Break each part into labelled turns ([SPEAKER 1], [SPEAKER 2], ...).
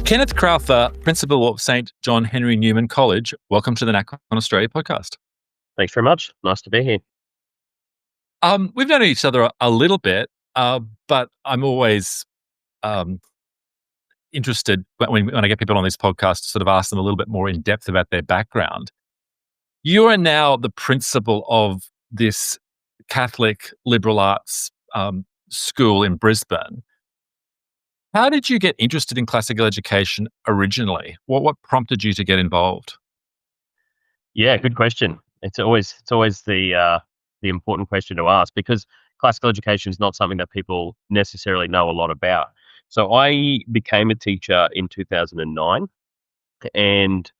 [SPEAKER 1] Kenneth Crowther, Principal of St. John Henry Newman College. Welcome to the NAC on Australia podcast.
[SPEAKER 2] Thanks very much. Nice to be here.
[SPEAKER 1] We've known each other a little bit, but I'm always interested when I get people on this podcast to sort of ask them a little bit more in depth about their background. You are now the principal of this Catholic liberal arts school in Brisbane. How did you get interested in classical education originally? What prompted you to get involved?
[SPEAKER 2] Yeah, good question. It's always the important question to ask, because classical education is not something that people necessarily know a lot about. So I became a teacher in 2009, and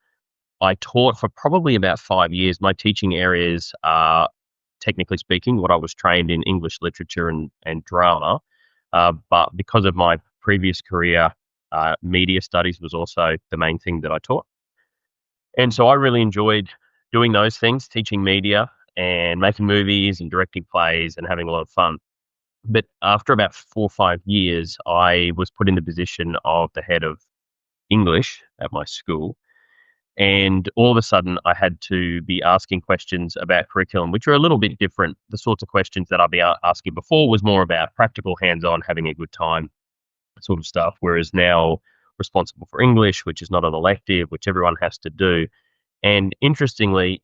[SPEAKER 2] I taught for probably about 5 years. My teaching areas are, technically speaking, what I was trained in: English literature and drama. But because of my previous career, media studies was also the main thing that I taught. And so I really enjoyed doing those things, teaching media and making movies and directing plays and having a lot of fun. But after about 4 or 5 years, I was put in the position of the head of English at my school. And all of a sudden, I had to be asking questions about curriculum, which are a little bit different. The sorts of questions that I'd be asking before was more about practical, hands-on, having a good time sort of stuff, whereas now responsible for English, which is not an elective, which everyone has to do. And interestingly,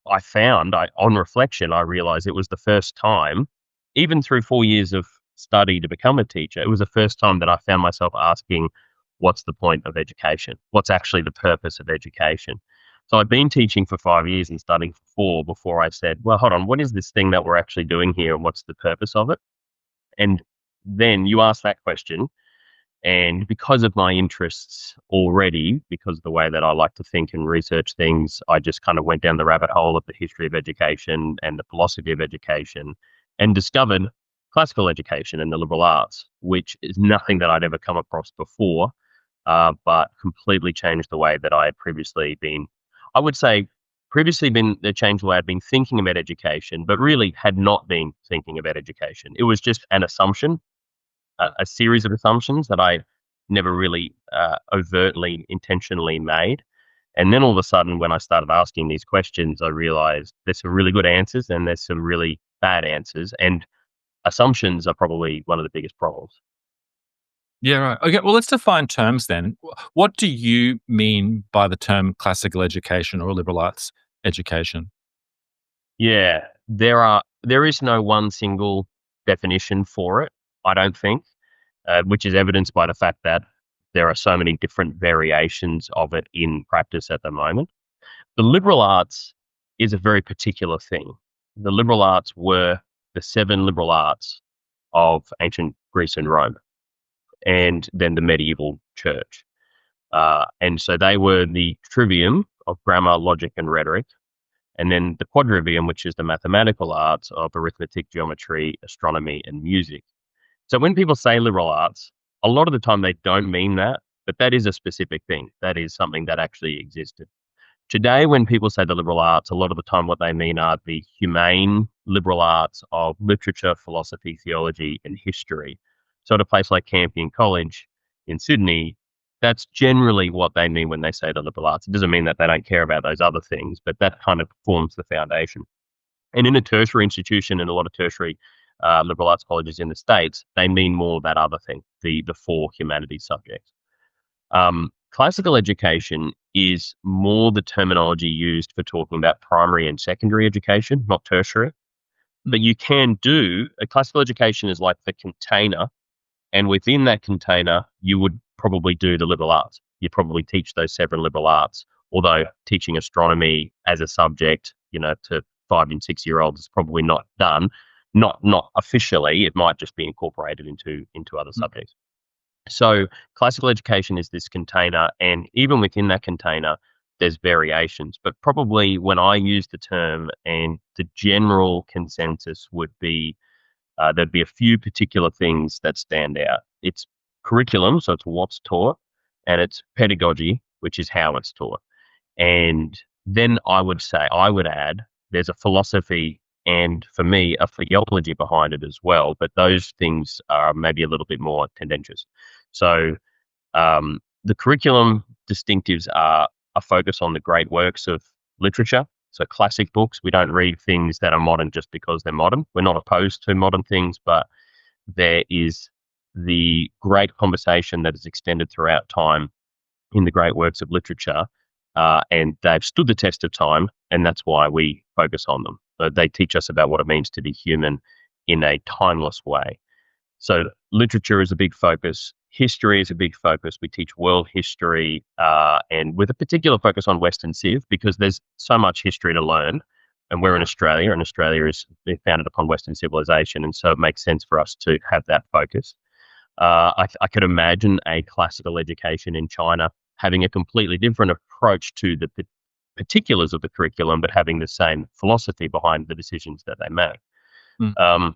[SPEAKER 2] on reflection, I realized it was the first time, even through 4 years of study to become a teacher, it was the first time that I found myself asking, what's the point of education? What's actually the purpose of education? So I'd been teaching for 5 years and studying for 4 before I said, well, hold on, what is this thing that we're actually doing here and what's the purpose of it? And then you ask that question, and because of my interests already, because of the way that I like to think and research things, I just kind of went down the rabbit hole of the history of education and the philosophy of education and discovered classical education and the liberal arts, which is nothing that I'd ever come across before, but completely changed the way that I had previously been. I would say it changed the way I'd been thinking about education, but really had not been thinking about education. It was just an assumption, a series of assumptions that I never really overtly, intentionally made. And then all of a sudden, when I started asking these questions, I realized there's some really good answers and there's some really bad answers. And assumptions are probably one of the biggest problems.
[SPEAKER 1] Yeah, right. Okay, well, let's define terms then. What do you mean by the term classical education or liberal arts education?
[SPEAKER 2] Yeah, there is no one single definition for it, I don't think, which is evidenced by the fact that there are so many different variations of it in practice at the moment. The liberal arts is a very particular thing. The liberal arts were the 7 liberal arts of ancient Greece and Rome, and then the medieval church. And so they were the trivium of grammar, logic, and rhetoric, and then the quadrivium, which is the mathematical arts of arithmetic, geometry, astronomy, and music. So when people say liberal arts, a lot of the time they don't mean that, but that is a specific thing. That is something that actually existed. Today, when people say the liberal arts, a lot of the time what they mean are the humane liberal arts of literature, philosophy, theology, and history. So at a place like Campion College in Sydney, that's generally what they mean when they say the liberal arts. It doesn't mean that they don't care about those other things, but that kind of forms the foundation. And in a tertiary institution, and a lot of tertiary liberal arts colleges in the States, they mean more that other thing, the 4 humanities subjects. Classical education is more the terminology used for talking about primary and secondary education, not tertiary. But you can do, a classical education is like the container, and within that container, you would probably do the liberal arts. You'd probably teach those 7 liberal arts, although teaching astronomy as a subject, to 5 and 6-year-olds is probably not done. Not officially, it might just be incorporated into other subjects. So classical education is this container, and even within that container, there's variations. But probably when I use the term, and the general consensus would be, there'd be a few particular things that stand out. It's curriculum, so it's what's taught, and it's pedagogy, which is how it's taught. And then I would add, there's a philosophy and, for me, a theology behind it as well. But those things are maybe a little bit more tendentious. So The curriculum distinctives are a focus on the great works of literature. So classic books. We don't read things that are modern just because they're modern. We're not opposed to modern things, but there is the great conversation that is extended throughout time in the great works of literature, and they've stood the test of time, and that's why we focus on them. They teach us about what it means to be human in a timeless way. So literature is a big focus. History is a big focus. We teach world history, and with a particular focus on Western Civ, because there's so much history to learn. And we're in Australia, and Australia is founded upon Western civilization, and so it makes sense for us to have that focus. I could imagine a classical education in China having a completely different approach to the particulars of the curriculum, but having the same philosophy behind the decisions that they make.
[SPEAKER 1] Mm.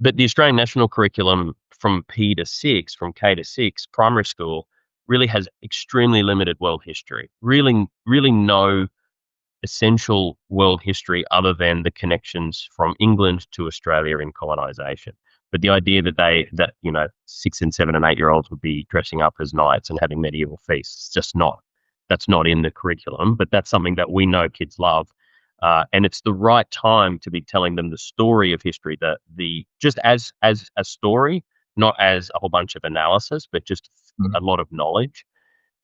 [SPEAKER 2] But the Australian national curriculum from P to 6, from K to 6, primary school, really has extremely limited world history. Really, really no essential world history other than the connections from England to Australia in colonisation. But the idea that 6 and 7 and 8-year-olds would be dressing up as knights and having medieval feasts, that's not in the curriculum. But that's something that we know kids love. And it's the right time to be telling them the story of history, just as a story, not as a whole bunch of analysis, but just a lot of knowledge.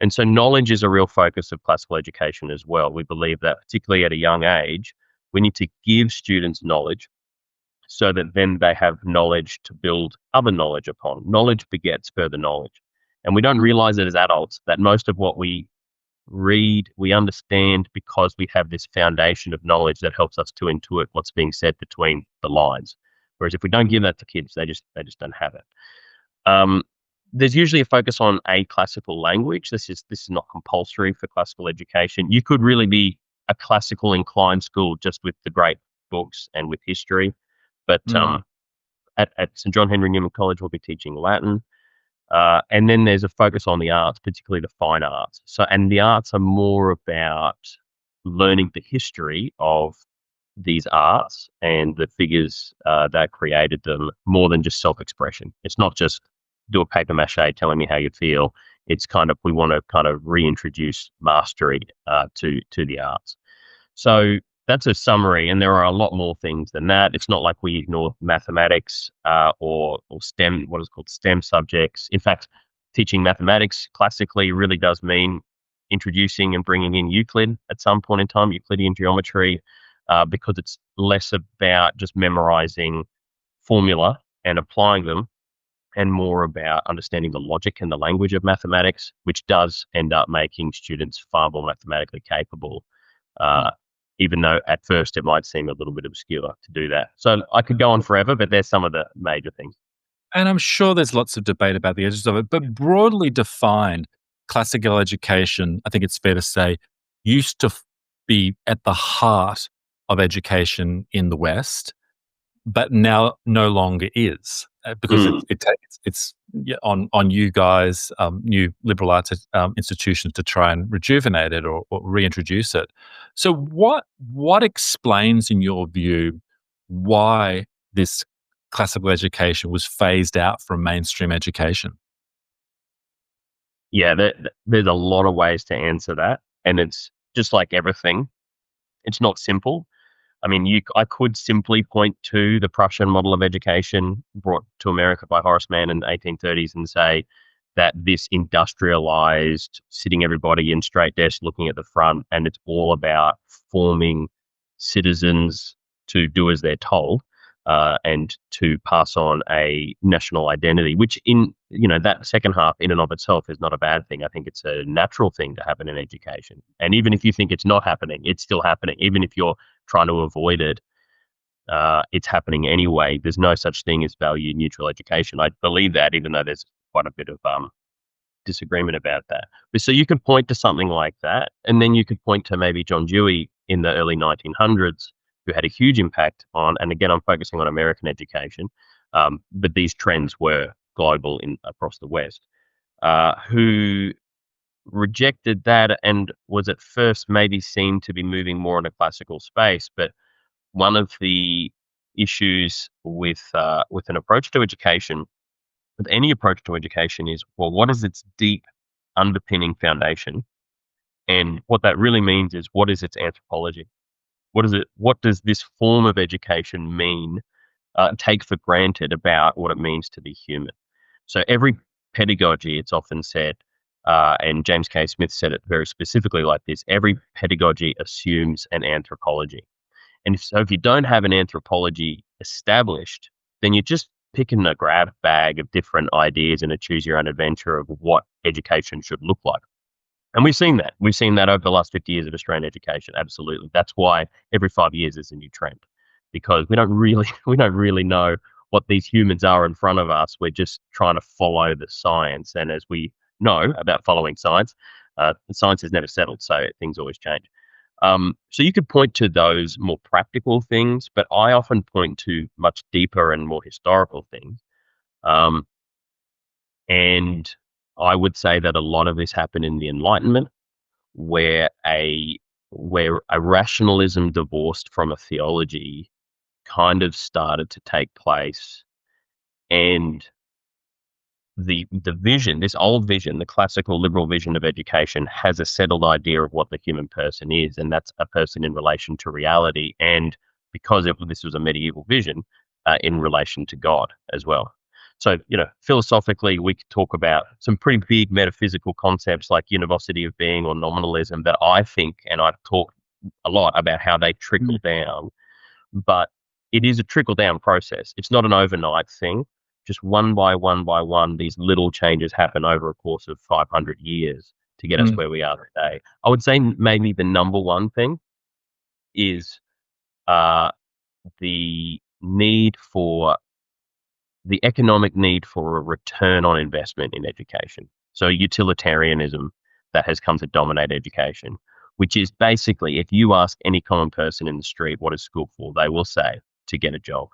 [SPEAKER 2] And so knowledge is a real focus of classical education as well. We believe that particularly at a young age, we need to give students knowledge so that then they have knowledge to build other knowledge upon. Knowledge begets further knowledge. And we don't realize it as adults that most of what we read, we understand because we have this foundation of knowledge that helps us to intuit what's being said between the lines. Whereas if we don't give that to kids, they just don't have it. There's usually a focus on a classical language. This is not compulsory for classical education. You could really be a classical inclined school just with the great books and with history. But at St John Henry Newman College, we'll be teaching Latin. And then there's a focus on the arts, particularly the fine arts. And the arts are more about learning the history of these arts and the figures that created them, more than just self-expression. It's not just do a paper mache telling me how you feel. It's we want to kind of reintroduce mastery to the arts. So that's a summary, and there are a lot more things than that. It's not like we ignore mathematics or STEM, what is called STEM subjects. In fact, teaching mathematics classically really does mean introducing and bringing in Euclid at some point in time, Euclidean geometry, because it's less about just memorizing formula and applying them, and more about understanding the logic and the language of mathematics, which does end up making students far more mathematically capable, even though at first it might seem a little bit obscure to do that. So I could go on forever, but there's some of the major things.
[SPEAKER 1] And I'm sure there's lots of debate about the edges of it, but broadly defined, classical education, I think it's fair to say, used to be at the heart of education in the West, but now no longer is, because it's on you guys, new liberal arts institutions, to try and rejuvenate it or reintroduce it. So what explains, in your view, why this classical education was phased out from mainstream education?
[SPEAKER 2] Yeah, there's a lot of ways to answer that, and it's just like everything. It's not simple. I mean, I could simply point to the Prussian model of education brought to America by Horace Mann in the 1830s and say that this industrialized, sitting everybody in straight desks looking at the front, and it's all about forming citizens to do as they're told, and to pass on a national identity, which that second half in and of itself is not a bad thing. I think it's a natural thing to happen in education. And even if you think it's not happening, it's still happening. Even if you're trying to avoid it, it's happening anyway. There's no such thing as value neutral education. I believe that, even though there's quite a bit of disagreement about that. But so you could point to something like that, and then you could point to maybe John Dewey in the early 1900s, who had a huge impact on, and again, I'm focusing on American education, but these trends were global across the West, who rejected that and was at first maybe seen to be moving more in a classical space. But one of the issues with an approach to education, with any approach to education, is, well, what is its deep underpinning foundation. And what that really means is, what is its anthropology? What does this form of education mean, take for granted about what it means to be human? So every pedagogy, it's often said, and James K. Smith said it very specifically like this, every pedagogy assumes an anthropology. And if you don't have an anthropology established, then you're just picking a grab bag of different ideas and a choose your own adventure of what education should look like. And we've seen that. We've seen that over the last 50 years of Australian education. Absolutely. That's why every 5 years there's a new trend, because we don't really know what these humans are in front of us. We're just trying to follow the science. And as we know about following science, science is never settled, so things always change. So you could point to those more practical things, but I often point to much deeper and more historical things. And I would say that a lot of this happened in the Enlightenment, where a rationalism divorced from a theology kind of started to take place, and the vision, this old vision, the classical liberal vision of education, has a settled idea of what the human person is, and that's a person in relation to reality, and because this was a medieval vision, in relation to God as well. So, philosophically, we could talk about some pretty big metaphysical concepts like univocity of being or nominalism that I think, and I've talked a lot about how they trickle down, but it is a trickle down process. It's not an overnight thing. Just one by one, these little changes happen over a course of 500 years to get us where we are today. I would say maybe the number one thing is the economic need for a return on investment in education. So utilitarianism that has come to dominate education, which is basically, if you ask any common person in the street what is school for, they will say to get a job.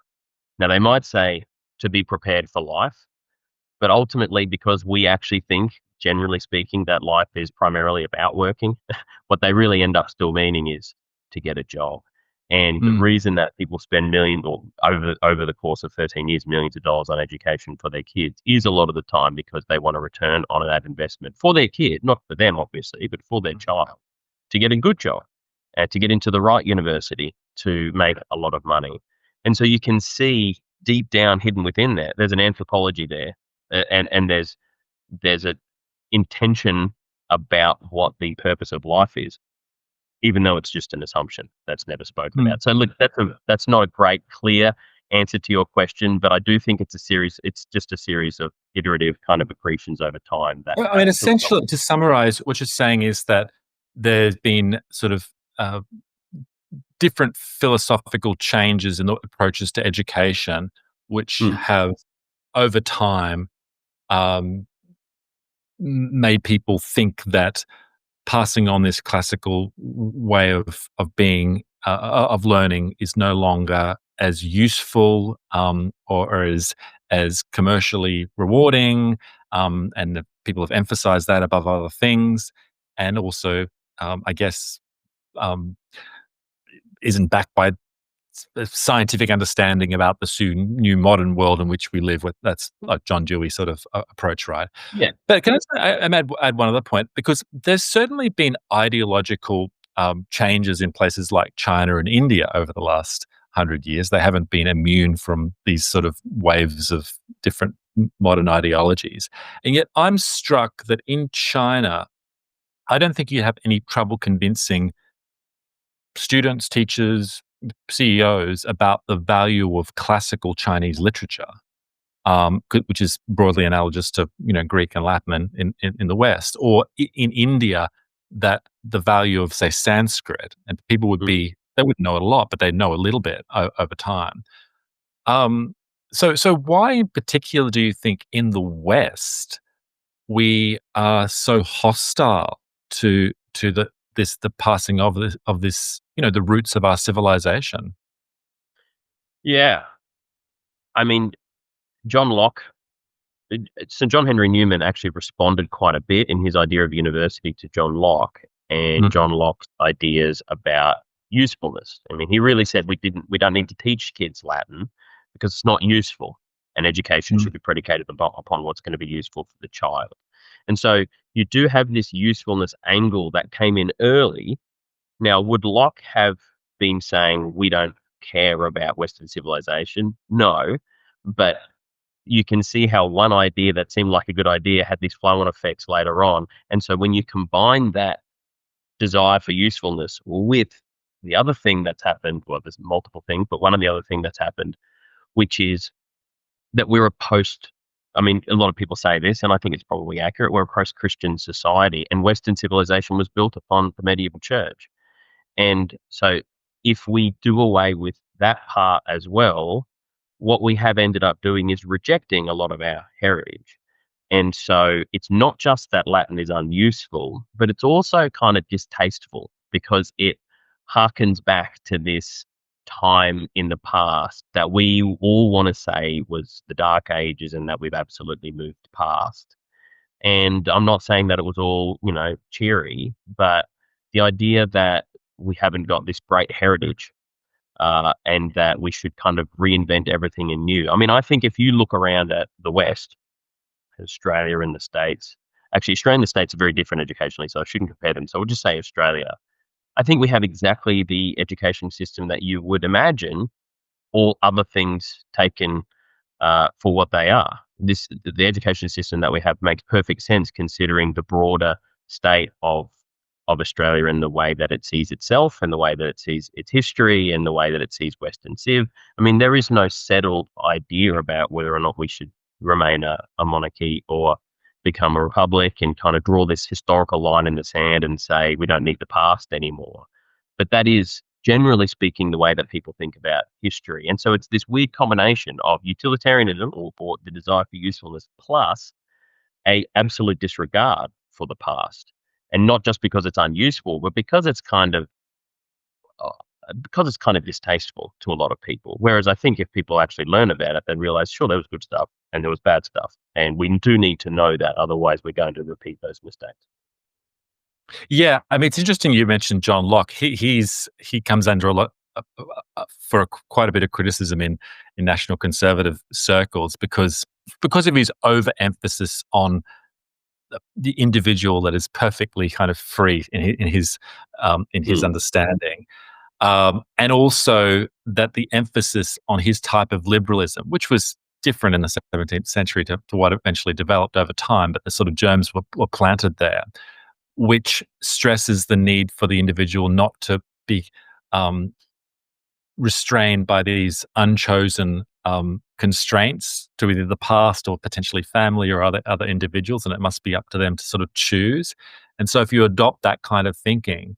[SPEAKER 2] Now, they might say to be prepared for life, but ultimately, because we actually think, generally speaking, that life is primarily about working, what they really end up still meaning is to get a job. And the reason that people spend millions, or over the course of 13 years, millions of dollars on education for their kids is a lot of the time because they want a return on that investment for their kid, not for them, obviously, but for their child, to get a good job, to get into the right university, to make a lot of money. And so you can see deep down, hidden within there's an anthropology there, and there's an intention about what the purpose of life is, even though it's just an assumption that's never spoken about. So look, that's not a great, clear answer to your question, but I do think it's just a series of iterative kind of accretions over time.
[SPEAKER 1] Essentially, to summarize, what you're saying is that there's been sort of different philosophical changes in the approaches to education, which have, over time, made people think that passing on this classical way of being, of learning, is no longer as useful or as commercially rewarding, and that people have emphasized that above other things, and also, I guess, isn't backed by scientific understanding about the new modern world in which we live with. That's like John Dewey sort of approach, right?
[SPEAKER 2] Yeah.
[SPEAKER 1] But can I add one other point? Because there's certainly been ideological changes in places like China and India over the last 100 years. They haven't been immune from these sort of waves of different modern ideologies. And yet I'm struck that in China, I don't think you have any trouble convincing students, teachers, CEOs about the value of classical Chinese literature, which is broadly analogous to Greek and Latin in the West, or in India, that the value of, say, Sanskrit, and people would they wouldn't know it a lot, but they'd know a little bit over time. So why in particular do you think in the West we are so hostile to the passing of this, the roots of our civilization?
[SPEAKER 2] Yeah. I mean, John Henry Newman actually responded quite a bit in his idea of university to John Locke and John Locke's ideas about usefulness. I mean, he really said we don't need to teach kids Latin because it's not useful, and education should be predicated upon what's going to be useful for the child. And so you do have this usefulness angle that came in early. Now, would Locke have been saying we don't care about Western civilization? No, but you can see how one idea that seemed like a good idea had these flow-on effects later on. And so when you combine that desire for usefulness with the other thing that's happened, well, there's multiple things, but one of the other thing that's happened, which is that we're a post, I mean, a lot of people say this, and I think it's probably accurate, we're a post-Christian society, and Western civilization was built upon the medieval church. And so if we do away with that part as well, what we have ended up doing is rejecting a lot of our heritage. And so it's not just that Latin is unuseful, but it's also kind of distasteful because it harkens back to this time in the past that we all want to say was the Dark Ages and that we've absolutely moved past. And I'm not saying that it was all, cheery, but the idea that we haven't got this great heritage and that we should kind of reinvent everything anew. I mean, I think if you look around at the West, Australia and the States, actually, Australia and the States are very different educationally, so I shouldn't compare them. So we'll just say Australia. I think we have exactly the education system that you would imagine, all other things taken for what they are. The education system that we have makes perfect sense considering the broader state of Australia and the way that it sees itself and the way that it sees its history and the way that it sees Western Civ. I mean, there is no settled idea about whether or not we should remain a monarchy or become a republic and kind of draw this historical line in the sand and say we don't need the past anymore. But that is, generally speaking, the way that people think about history. And so it's this weird combination of utilitarianism or the desire for usefulness plus a absolute disregard for the past. And not just because it's unuseful, but because it's kind of distasteful to a lot of people. Whereas I think if people actually learn about it, they realize, sure, there was good stuff and there was bad stuff. And we do need to know that. Otherwise, we're going to repeat those mistakes.
[SPEAKER 1] Yeah, I mean, it's interesting you mentioned John Locke. He comes under a lot quite a bit of criticism in national conservative circles because of his overemphasis on the individual that is perfectly kind of free in his understanding, and also that the emphasis on his type of liberalism, which was different in the 17th century to what eventually developed over time, but the sort of germs were planted there, which stresses the need for the individual not to be restrained by these unchosen constraints to either the past or potentially family or other individuals, and it must be up to them to sort of choose. And so if you adopt that kind of thinking,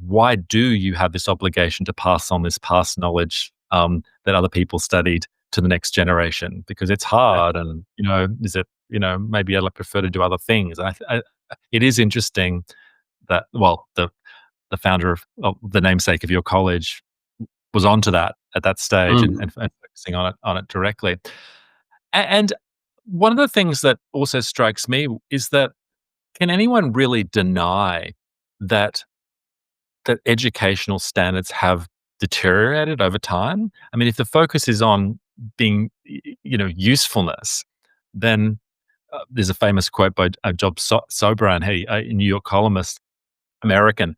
[SPEAKER 1] why do you have this obligation to pass on this past knowledge that other people studied to the next generation? Because it's hard, and is it maybe I'd prefer to do other things. It is interesting that the founder of the namesake of your college was onto that at that stage and focusing on it directly. And one of the things that also strikes me is that can anyone really deny that educational standards have deteriorated over time? I mean, if the focus is on being, usefulness, then there's a famous quote by Job Sobran, a New York columnist, American.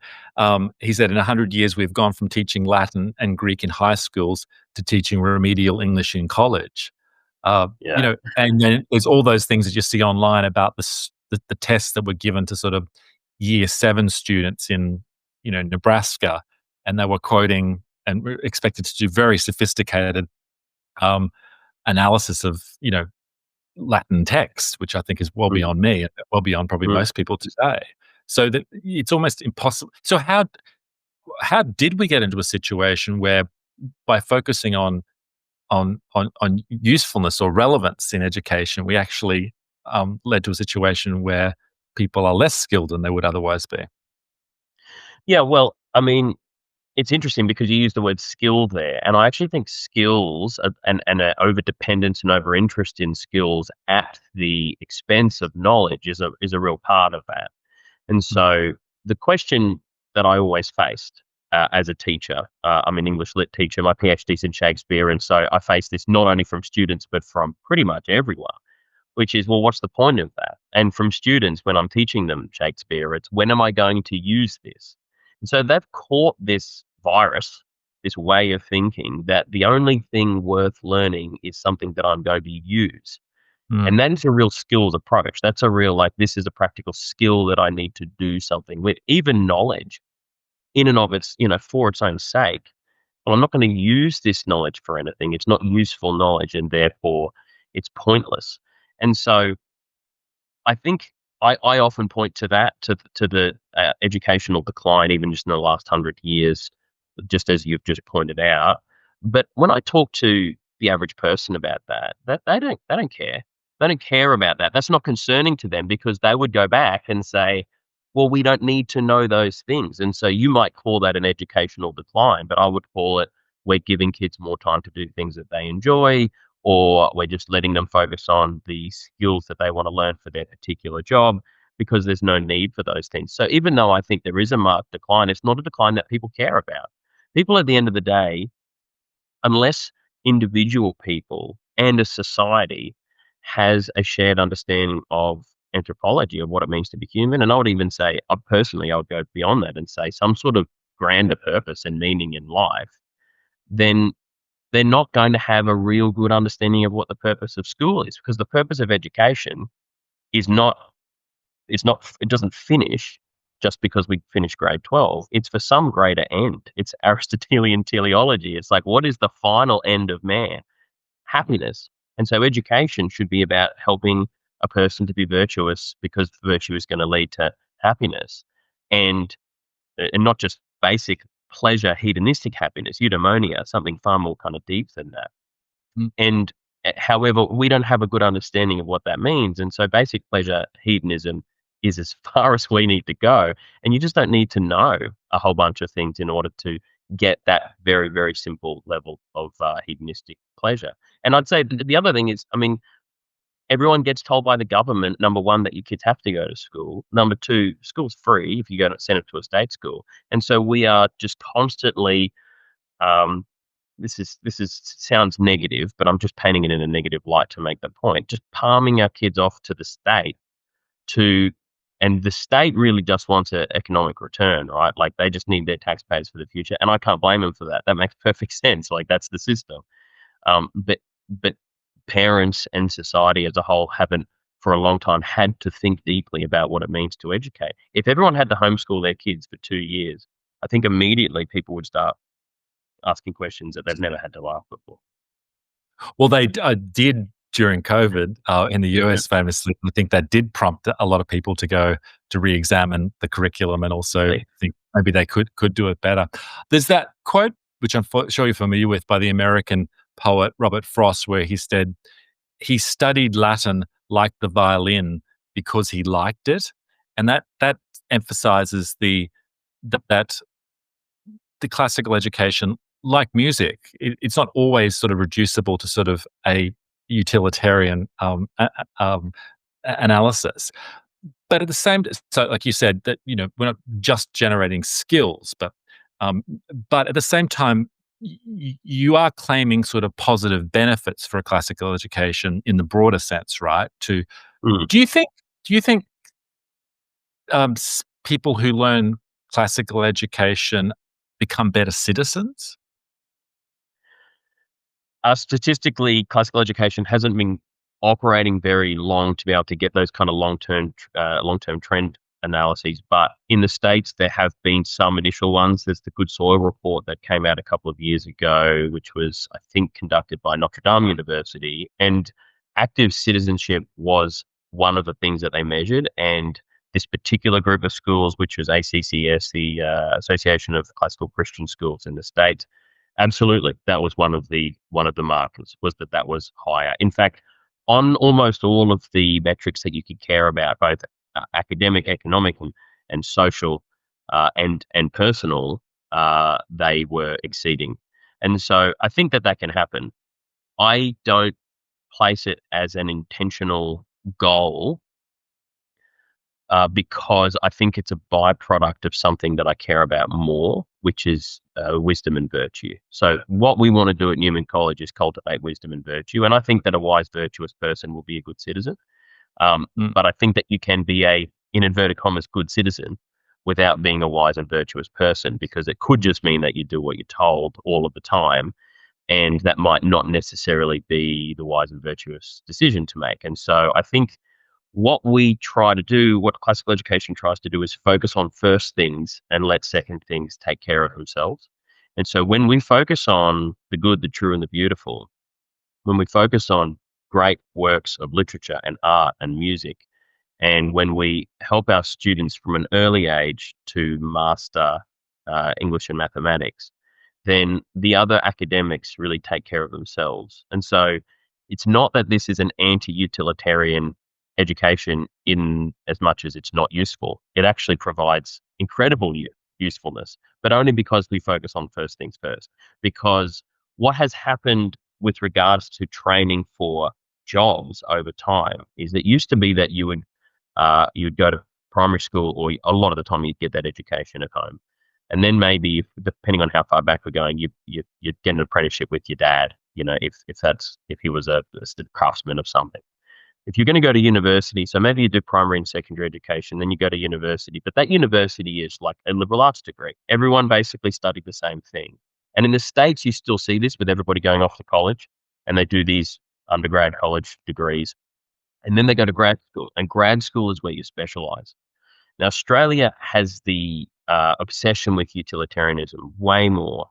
[SPEAKER 1] He said, in 100 years, we've gone from teaching Latin and Greek in high schools to teaching remedial English in college. And then there's all those things that you see online about the tests that were given to sort of year 7 students in, Nebraska, and they were quoting and were expected to do very sophisticated analysis of, Latin texts, which I think is well beyond me and well beyond probably most people today. So that it's almost impossible. So how did we get into a situation where, by focusing on usefulness or relevance in education, we actually led to a situation where people are less skilled than they would otherwise be?
[SPEAKER 2] Yeah, well, I mean, it's interesting because you use the word skill there, and I actually think skills and an over-dependence and over-interest in skills at the expense of knowledge is a real part of that. And so the question that I always faced as a teacher, I'm an English lit teacher, my PhD's in Shakespeare, and so I face this not only from students but from pretty much everyone, which is, well, what's the point of that? And from students, when I'm teaching them Shakespeare, it's when am I going to use this? And so they've caught this virus, this way of thinking that the only thing worth learning is something that I'm going to use.
[SPEAKER 1] Mm,
[SPEAKER 2] And that is a real skills approach. That's a real, like, this is a practical skill that I need to do something with. Even knowledge in and of its, for its own sake. Well, I'm not going to use this knowledge for anything. It's not useful knowledge and therefore it's pointless. And so I think I often point to that, to the educational decline, even just in the last 100 years, just as you've just pointed out. But when I talk to the average person about that they don't care. They don't care about that. That's not concerning to them because they would go back and say, well, we don't need to know those things. And so you might call that an educational decline, but I would call it we're giving kids more time to do things that they enjoy, or we're just letting them focus on the skills that they want to learn for their particular job because there's no need for those things. So even though I think there is a marked decline, it's not a decline that people care about. People at the end of the day, unless individual people and a society has a shared understanding of anthropology, of what it means to be human, and I would even say, personally, I would go beyond that and say some sort of grander purpose and meaning in life, then they're not going to have a real good understanding of what the purpose of school is, because the purpose of education is not it doesn't finish just because we finish grade 12. It's for some greater end. It's Aristotelian teleology. It's like, what is the final end of man? Happiness. And so education should be about helping a person to be virtuous, because virtue is going to lead to happiness. And not just basic pleasure, hedonistic happiness, eudaimonia, something far more kind of deep than that.
[SPEAKER 1] mm.
[SPEAKER 2] And however, we don't have a good understanding of what that means. And so basic pleasure, hedonism is as far as we need to go. And you just don't need to know a whole bunch of things in order to get that very, very simple level of hedonistic pleasure. And I'd say the other thing is, I mean, everyone gets told by the government, number one, that your kids have to go to school. Number two, school's free if you go to send it to a state school. And so we are just constantly, um, this is sounds negative, but I'm just painting it in a negative light to make the point. Just palming our kids off to the state to, and the state really just wants an economic return, right? Like they just need their taxpayers for the future, and I can't blame them for that. That makes perfect sense. Like that's the system. But parents and society as a whole haven't, for a long time, had to think deeply about what it means to educate. If everyone had to homeschool their kids for 2 years, I think immediately people would start asking questions that they've never had to ask before.
[SPEAKER 1] Well, they did during COVID in the
[SPEAKER 2] Yeah.
[SPEAKER 1] US famously. I think that did prompt a lot of people to go to re-examine the curriculum and also
[SPEAKER 2] Right.
[SPEAKER 1] think maybe they could do it better. There's that quote, which I'm sure you're familiar with, by the American poet Robert Frost, where he said he studied Latin like the violin because he liked it, and that emphasizes that the classical education, like music, it's not always sort of reducible to sort of a utilitarian analysis. But at the same, so like you said, that we're not just generating skills, um, but at the same time, you are claiming sort of positive benefits for a classical education in the broader sense, right?
[SPEAKER 2] Mm.
[SPEAKER 1] Do you think do you think people who learn classical education become better citizens?
[SPEAKER 2] Statistically, classical education hasn't been operating very long to be able to get those kind of long-term trend analyses. But in the States, there have been some initial ones. There's the Good Soil report that came out a couple of years ago, which was, I think, conducted by Notre Dame University. And active citizenship was one of the things that they measured. And this particular group of schools, which was ACCS, the Association of Classical Christian Schools in the States, absolutely, that was one of the markers, was that was higher. In fact, on almost all of the metrics that you could care about, both academic, economic, and social, and personal, they were exceeding. And so I think that can happen. I don't place it as an intentional goal because I think it's a byproduct of something that I care about more, which is wisdom and virtue. So what we want to do at Newman College is cultivate wisdom and virtue. And I think that a wise, virtuous person will be a good citizen.
[SPEAKER 1] Mm.
[SPEAKER 2] But I think that you can be a, in inverted commas, good citizen without being a wise and virtuous person, because it could just mean that you do what you're told all of the time. And that might not necessarily be the wise and virtuous decision to make. And so I think what we try to do, what classical education tries to do, is focus on first things and let second things take care of themselves. And so when we focus on the good, the true, and the beautiful, when we focus on great works of literature and art and music, and when we help our students from an early age to master English and mathematics, then the other academics really take care of themselves. And so it's not that this is an anti-utilitarian education in as much as it's not useful. It actually provides incredible usefulness, but only because we focus on first things first. Because what has happened with regards to training for jobs over time is that it used to be that you'd go to primary school, or a lot of the time you'd get that education at home. And then maybe, depending on how far back we're going, you'd get an apprenticeship with your dad, if he was a craftsman of something. If you're going to go to university, so maybe you do primary and secondary education, then you go to university, but that university is like a liberal arts degree. Everyone basically studied the same thing. And in the States, you still see this with everybody going off to college, and they do these undergrad college degrees, and then they go to grad school, and grad school is where you specialize. Now, Australia has the obsession with utilitarianism way more.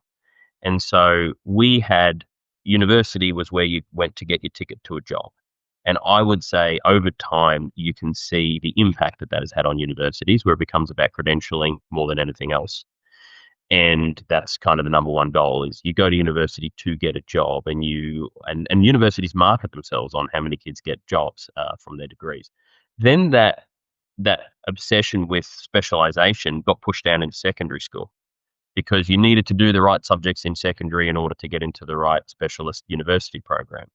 [SPEAKER 2] And so we had university was where you went to get your ticket to a job. And I would say over time, you can see the impact that has had on universities, where it becomes about credentialing more than anything else. And that's kind of the number one goal, is you go to university to get a job, and universities market themselves on how many kids get jobs from their degrees. Then that obsession with specialization got pushed down into secondary school, because you needed to do the right subjects in secondary in order to get into the right specialist university program.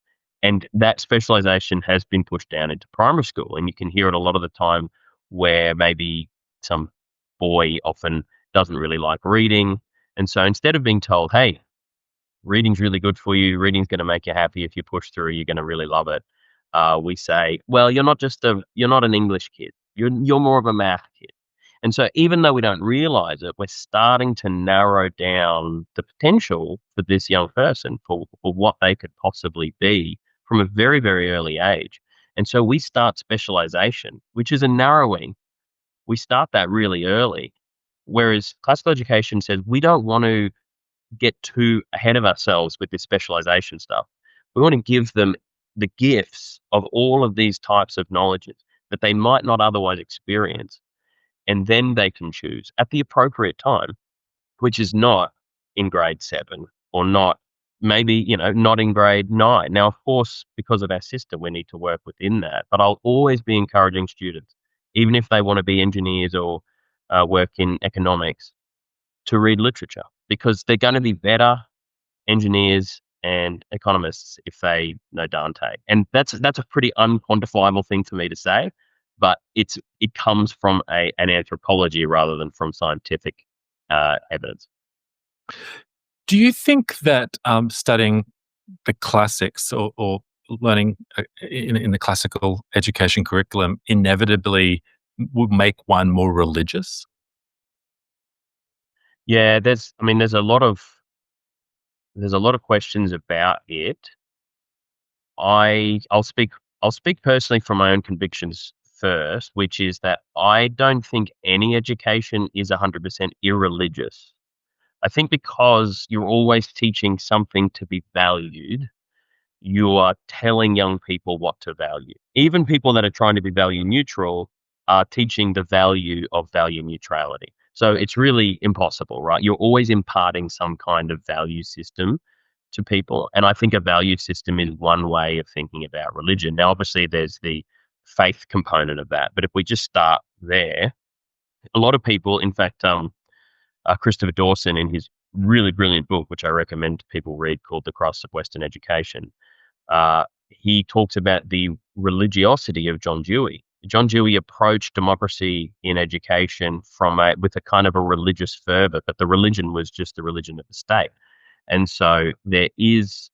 [SPEAKER 2] And that specialization has been pushed down into primary school. And you can hear it a lot of the time, where maybe some boy often doesn't really like reading. And so instead of being told, hey, reading's really good for you, reading's going to make you happy, if you push through, you're going to really love it, we say, well, you're not an English kid. You're more of a math kid. And so even though we don't realize it, we're starting to narrow down the potential for this young person for what they could possibly be from a very, very early age. And so we start specialization, which is a narrowing. We start that really early. Whereas classical education says we don't want to get too ahead of ourselves with this specialization stuff. We want to give them the gifts of all of these types of knowledges that they might not otherwise experience. And then they can choose at the appropriate time, which is not in grade 7, or not not in grade 9. Now, of course, because of our system, we need to work within that. But I'll always be encouraging students, even if they want to be engineers or work in economics, to read literature, because they're going to be better engineers and economists if they know Dante. And that's a pretty unquantifiable thing for me to say, but it comes from an anthropology rather than from scientific evidence.
[SPEAKER 1] Do you think that studying the classics, or learning in the classical education curriculum, inevitably would make one more religious?
[SPEAKER 2] Yeah, there's a lot of questions about it. I'll speak personally from my own convictions first, which is that I don't think any education is 100% irreligious. I think because you're always teaching something to be valued, you are telling young people what to value. Even people that are trying to be value neutral are teaching the value of value neutrality. So it's really impossible, right? You're always imparting some kind of value system to people. And I think a value system is one way of thinking about religion. Now, obviously, there's the faith component of that. But if we just start there, a lot of people, in fact, Christopher Dawson, in his really brilliant book, which I recommend people read, called The Crux of Western Education, he talks about the religiosity of John Dewey. John Dewey approached democracy in education with a kind of a religious fervor, but the religion was just the religion of the state. And so there is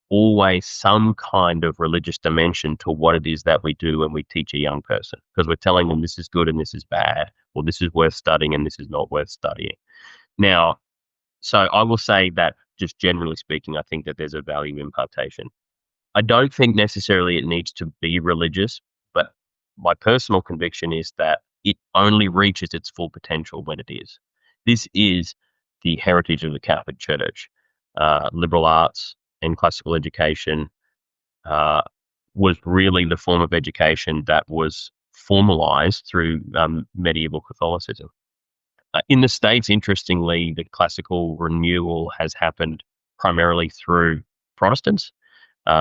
[SPEAKER 2] always some kind of religious dimension to what it is that we do when we teach a young person, because we're telling them this is good and this is bad, or this is worth studying and this is not worth studying. Now, so I will say that just generally speaking, I think that there's a value impartation. I don't think necessarily it needs to be religious, but my personal conviction is that it only reaches its full potential when it is. This is the heritage of the Catholic Church. Liberal arts and classical education was really the form of education that was formalized through medieval Catholicism. In the States, interestingly, the classical renewal has happened primarily through Protestants,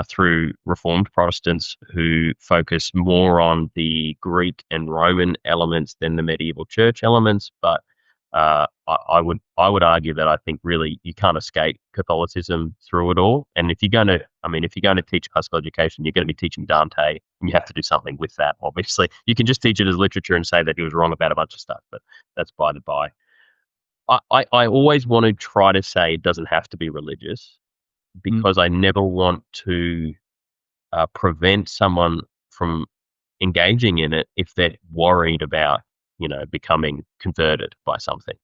[SPEAKER 2] through Reformed Protestants who focus more on the Greek and Roman elements than the medieval church elements. But I would argue that I think really you can't escape Catholicism through it all. And if you're going to teach classical education, you're going to be teaching Dante, and you have to do something with that. Obviously, you can just teach it as literature and say that he was wrong about a bunch of stuff, but that's by the by. I always want to try to say it doesn't have to be religious, because I never want to prevent someone from engaging in it if they're worried about, becoming converted by something.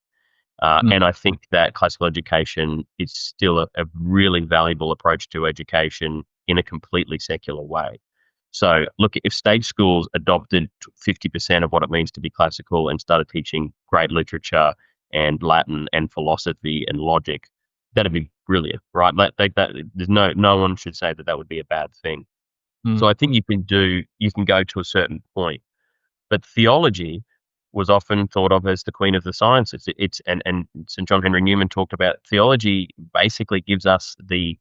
[SPEAKER 2] And I think that classical education is still a really valuable approach to education in a completely secular way. So look, if state schools adopted 50% of what it means to be classical and started teaching great literature and Latin and philosophy and logic, that'd be brilliant, right? There's no one should say that would be a bad thing. So I think you can go to a certain point, but theology was often thought of as the queen of the sciences. And St. John Henry Newman talked about theology basically gives us the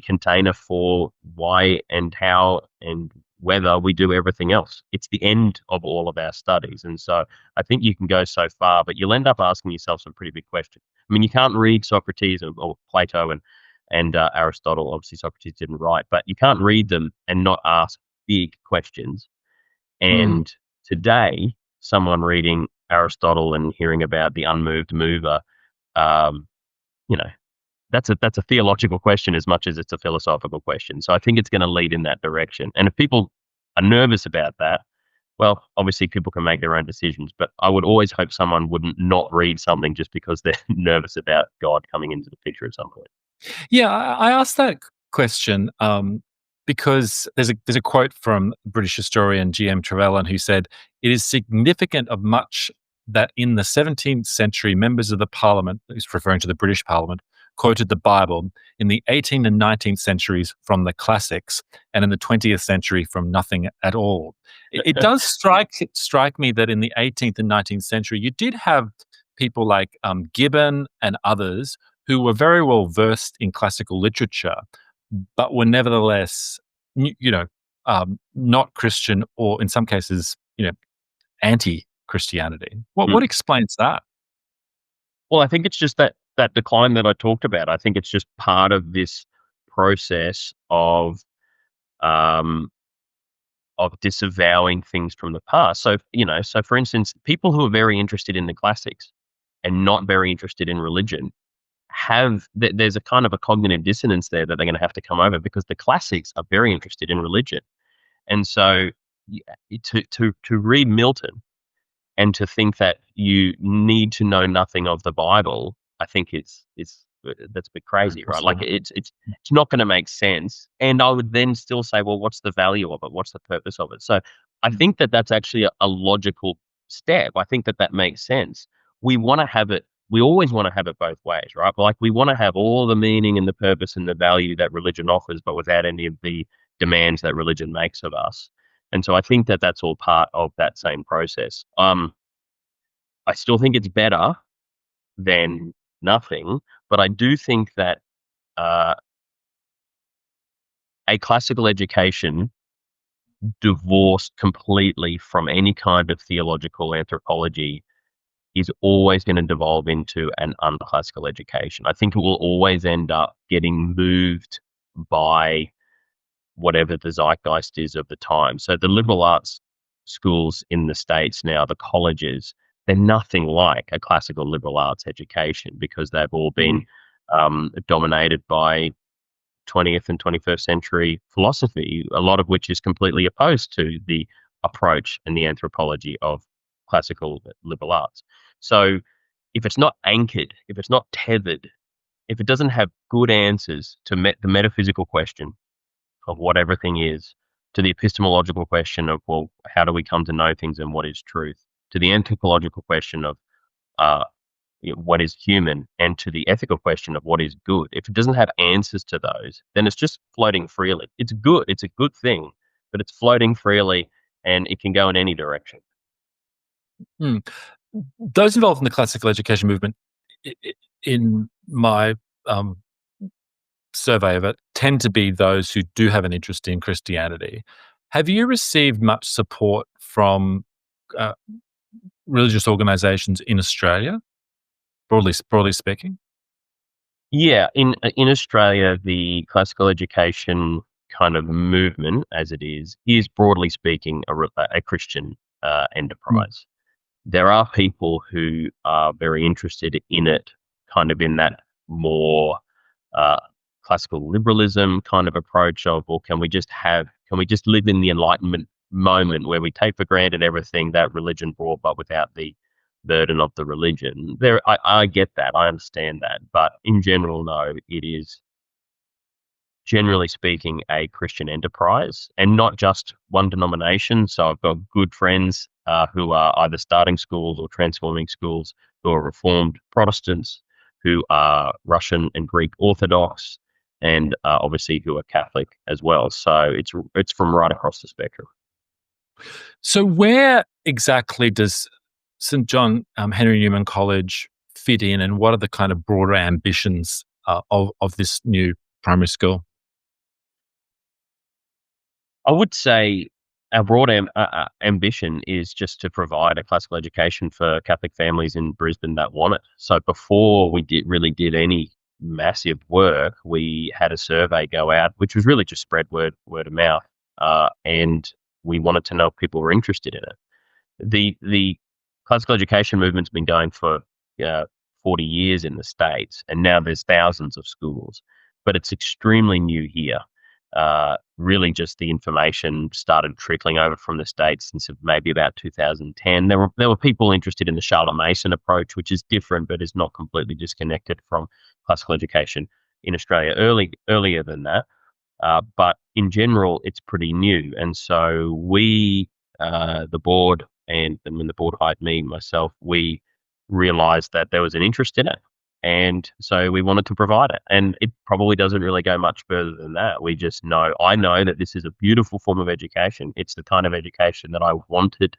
[SPEAKER 2] container for why and how and whether we do everything else. It's the end of all of our studies. And so I think you can go so far, but you'll end up asking yourself some pretty big questions. I mean, you can't read Socrates or Plato and Aristotle. Obviously, Socrates didn't write, but you can't read them and not ask big questions. And today, someone reading Aristotle and hearing about the unmoved mover, that's a theological question as much as it's a philosophical question. So I think it's going to lead in that direction. And if people are nervous about that, well, obviously people can make their own decisions, but I would always hope someone wouldn't not read something just because they're nervous about God coming into the picture at some point.
[SPEAKER 1] Yeah, I asked that question because there's a quote from British historian G.M. Trevelyan who said, "It is significant of much that in the 17th century members of the Parliament," he's referring to the British Parliament, "quoted the Bible, in the 18th and 19th centuries from the classics, and in the 20th century from nothing at all." It does strike me that in the 18th and 19th century, you did have people like Gibbon and others who were very well versed in classical literature, but were nevertheless, not Christian, or in some cases, anti-Christianity. What explains that?
[SPEAKER 2] Well, I think it's just that decline that I talked about. I think it's just part of this process of disavowing things from the past. So, so for instance, people who are very interested in the classics and not very interested in religion there's a kind of a cognitive dissonance there that they're going to have to come over, because the classics are very interested in religion. And so to read Milton and to think that you need to know nothing of the Bible, I think that's a bit crazy, right? Like it's not going to make sense. And I would then still say, well, what's the value of it? What's the purpose of it? So I think that's actually a logical step. I think that makes sense. We want to have it. We always want to have it both ways, right? But we want to have all the meaning and the purpose and the value that religion offers, but without any of the demands that religion makes of us. And so I think that's all part of that same process. I still think it's better than nothing, but I do think that a classical education divorced completely from any kind of theological anthropology is always going to devolve into an unclassical education. I think it will always end up getting moved by whatever the zeitgeist is of the time. So the liberal arts schools in the States now, the colleges, they're nothing like a classical liberal arts education because they've all been dominated by 20th and 21st century philosophy, a lot of which is completely opposed to the approach and the anthropology of classical liberal arts. So if it's not anchored, if it's not tethered, if it doesn't have good answers to the metaphysical question of what everything is, to the epistemological question of, well, how do we come to know things and what is truth, to the anthropological question of what is human, and to the ethical question of what is good. If it doesn't have answers to those, then it's just floating freely. It's good. It's a good thing, but it's floating freely and it can go in any direction.
[SPEAKER 1] Mm. Those involved in the classical education movement, in my survey of it, tend to be those who do have an interest in Christianity. Have you received much support from religious organisations in Australia, broadly speaking?
[SPEAKER 2] Yeah, in Australia, the classical education kind of movement, as it is broadly speaking a Christian enterprise. There are people who are very interested in it, kind of in that more classical liberalism kind of approach of, well, can we just live in the Enlightenment moment where we take for granted everything that religion brought, but without the burden of the religion? I get that, I understand that, but in general, no, it is generally speaking a Christian enterprise, and not just one denomination. So I've got good friends who are either starting schools or transforming schools, who are Reformed Protestants, who are Russian and Greek Orthodox, and obviously who are Catholic as well. So it's from right across the spectrum.
[SPEAKER 1] So where exactly does St John Henry Newman College fit in, and what are the kind of broader ambitions of this new primary school?
[SPEAKER 2] I would say our broad ambition is just to provide a classical education for Catholic families in Brisbane that want it. So before we really did any massive work, we had a survey go out, which was really just spread word of mouth, and we wanted to know if people were interested in it. The classical education movement's been going for 40 years in the States, and now there's thousands of schools, but it's extremely new here. Really just the information started trickling over from the States since maybe about 2010. There were people interested in the Charlotte Mason approach, which is different but is not completely disconnected from classical education in Australia earlier than that. But in general, it's pretty new. And so we, the board, and when the board hired myself, we realized that there was an interest in it. And so we wanted to provide it. And it probably doesn't really go much further than that. I know that this is a beautiful form of education. It's the kind of education that I wanted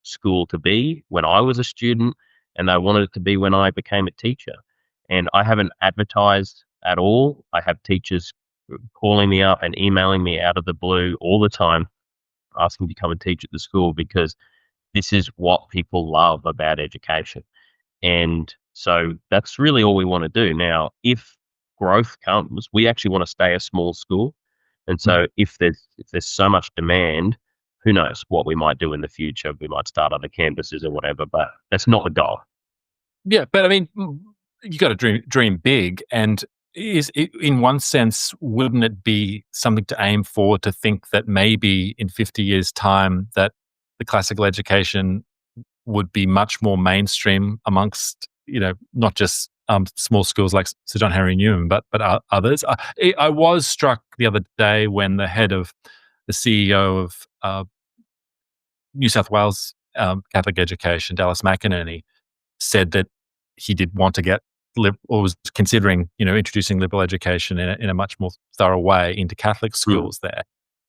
[SPEAKER 2] school to be when I was a student, and I wanted it to be when I became a teacher. And I haven't advertised at all. I have teachers calling me up and emailing me out of the blue all the time, asking to come and teach at the school, because this is what people love about education. And so that's really all we want to do. Now, if growth comes, we actually want to stay a small school. And so if there's so much demand, who knows what we might do in the future. We might start other campuses or whatever, but that's not the goal.
[SPEAKER 1] Yeah, but I mean, you got to dream big. And in one sense, wouldn't it be something to aim for, to think that maybe in 50 years' time that the classical education would be much more mainstream amongst, not just small schools like Sir John Henry Newman, but others? I was struck the other day when the CEO of New South Wales Catholic Education, Dallas McInerney, said that he did want to get or was considering, introducing liberal education in a much more thorough way into Catholic schools there.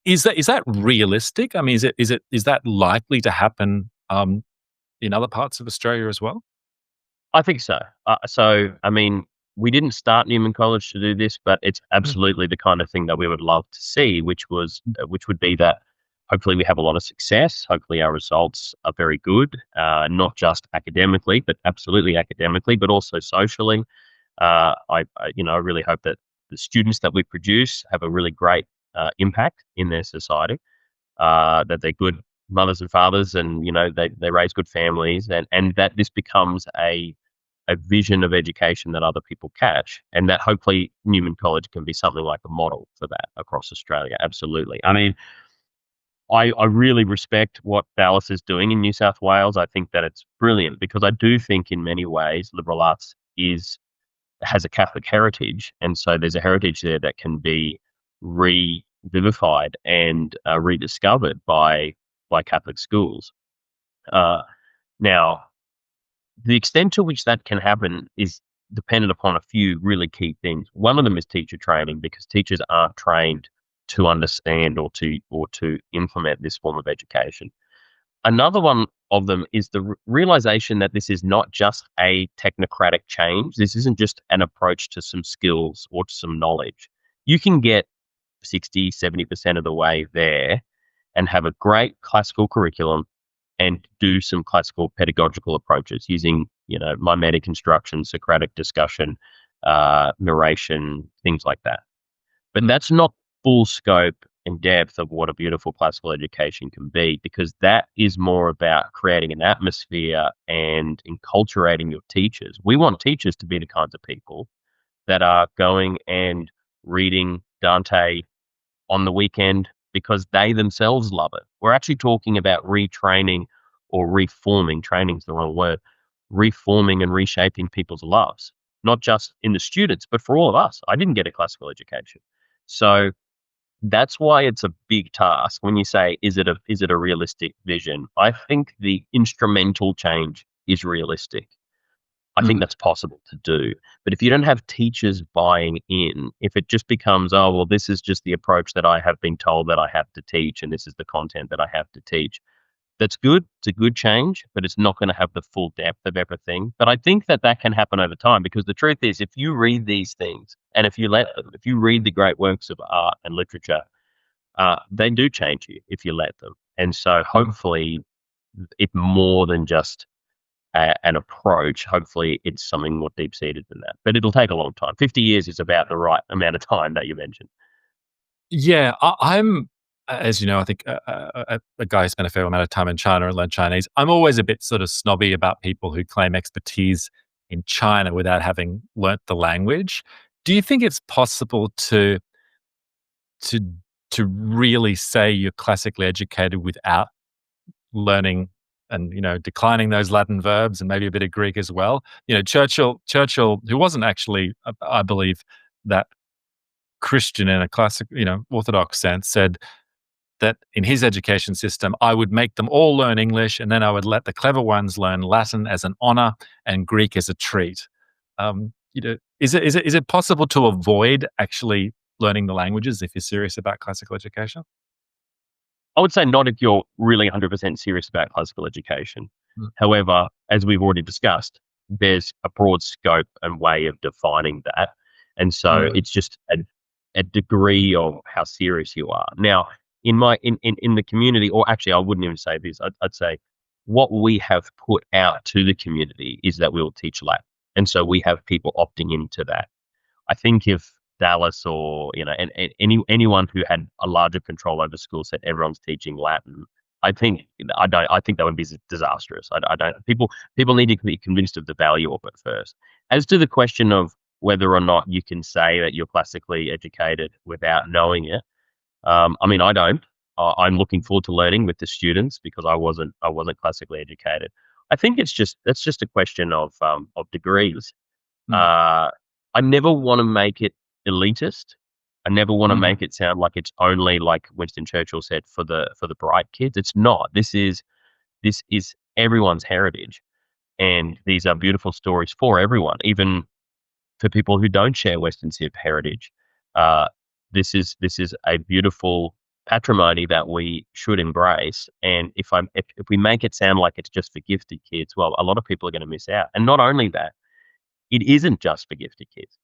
[SPEAKER 1] Is that realistic? I mean, is that likely to happen in other parts of Australia as well?
[SPEAKER 2] I think so. I mean, we didn't start Newman College to do this, but it's absolutely the kind of thing that we would love to see, which would be that hopefully we have a lot of success. Hopefully our results are very good, not just academically, but absolutely academically, but also socially. I really hope that the students that we produce have a really great impact in their society, that they're good mothers and fathers, and they raise good families, and that this becomes a vision of education that other people catch, and that hopefully Newman College can be something like a model for that across Australia. Absolutely. I mean, I really respect what Dallas is doing in New South Wales. I think that it's brilliant because I do think in many ways liberal arts has a Catholic heritage, and so there's a heritage there that can be revivified and rediscovered by Catholic schools. Now, the extent to which that can happen is dependent upon a few really key things. One of them is teacher training, because teachers aren't trained to understand or to implement this form of education. Another one of them is the realization that this is not just a technocratic change. This isn't just an approach to some skills or to some knowledge. You can get 60, 70% of the way there and have a great classical curriculum and do some classical pedagogical approaches using, mimetic instruction, Socratic discussion, narration, things like that. But that's not full scope and depth of what a beautiful classical education can be, because that is more about creating an atmosphere and enculturating your teachers. We want teachers to be the kinds of people that are going and reading Dante on the weekend because they themselves love it. We're actually talking about retraining or reforming. Training is the wrong word. Reforming and reshaping people's loves, not just in the students, but for all of us. I didn't get a classical education. So that's why it's a big task. When you say, is it a realistic vision? I think the instrumental change is realistic. I think that's possible to do. But if you don't have teachers buying in, if it just becomes, oh, well, this is just the approach that I have been told that I have to teach, and this is the content that I have to teach, that's good. It's a good change, but it's not going to have the full depth of everything. But I think that can happen over time, because the truth is, if you read these things and if you read the great works of art and literature, they do change you if you let them. And so hopefully it's more than just an approach. Hopefully it's something more deep-seated than that. But it'll take a long time. 50 years is about the right amount of time that you mentioned.
[SPEAKER 1] Yeah, I'm, as you know, I think a guy who spent a fair amount of time in China and learned Chinese. I'm always a bit sort of snobby about people who claim expertise in China without having learnt the language. Do you think it's possible to to to really say you're classically educated without learning and declining those Latin verbs and maybe a bit of Greek as well? Churchill, who wasn't actually, I believe, that Christian in a classic, Orthodox sense, said that in his education system, I would make them all learn English, and then I would let the clever ones learn Latin as an honor and Greek as a treat. Is it possible to avoid actually learning the languages if you're serious about classical education?
[SPEAKER 2] I would say not if you're really 100% serious about classical education. However, as we've already discussed, there's a broad scope and way of defining that. And so it's just a degree of how serious you are. Now, in the community, or actually I wouldn't even say this, I'd say what we have put out to the community is that we'll teach Latin. And so we have people opting into that. I think if Dallas or and anyone who had a larger control over school said everyone's teaching Latin, I think that would be disastrous. I don't. People need to be convinced of the value of it first. As to the question of whether or not you can say that you're classically educated without knowing it, I mean, I don't. I'm looking forward to learning with the students because I wasn't classically educated. I think that's just a question of degrees. I never want to make it elitist. I never want to make it sound like it's only, like Winston Churchill said, for the bright kids. It's not. This is everyone's heritage, and these are beautiful stories for everyone, even for people who don't share Western Civ heritage. This is a beautiful patrimony that we should embrace. And if we make it sound like it's just for gifted kids, well, a lot of people are going to miss out. And not only that, it isn't just for gifted kids.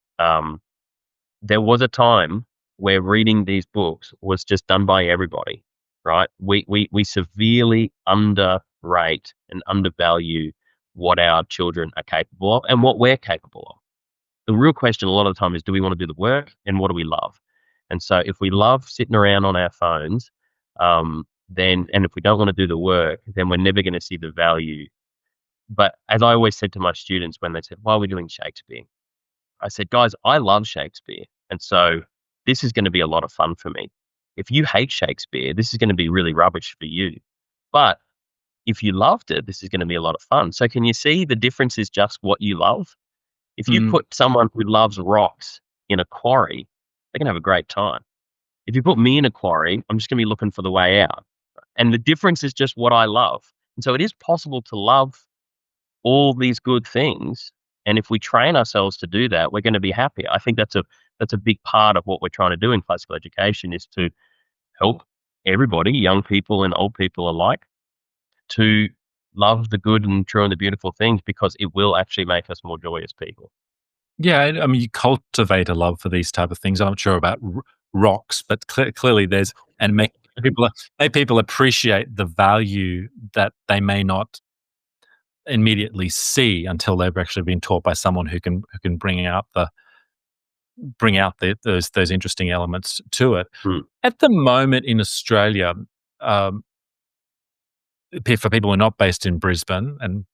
[SPEAKER 2] There was a time where reading these books was just done by everybody, right? We severely underrate and undervalue what our children are capable of and what we're capable of. The real question a lot of the time is, do we want to do the work, and what do we love? And so if we love sitting around on our phones, then, and if we don't want to do the work, then we're never going to see the value. But as I always said to my students when they said, why are we doing Shakespeare? I said, guys, I love Shakespeare. And so this is going to be a lot of fun for me. If you hate Shakespeare, this is going to be really rubbish for you. But if you loved it, this is going to be a lot of fun. So can you see the difference is just what you love? If you
[SPEAKER 1] Mm.
[SPEAKER 2] put someone who loves rocks in a quarry, they're going to have a great time. If you put me in a quarry, I'm just going to be looking for the way out. And the difference is just what I love. And so it is possible to love all these good things. And if we train ourselves to do that, we're going to be happy. I think that's a big part of what we're trying to do in classical education is to help everybody, young people and old people alike, to love the good and true and the beautiful things because it will actually make us more joyous people.
[SPEAKER 1] Yeah, I mean, you cultivate a love for these type of things. I'm not sure about rocks, but clearly there's and make people appreciate the value that they may not immediately see until they've actually been taught by someone who can bring out those interesting elements to it.
[SPEAKER 2] Hmm.
[SPEAKER 1] At the moment in Australia, um, for people who are not based in Brisbane and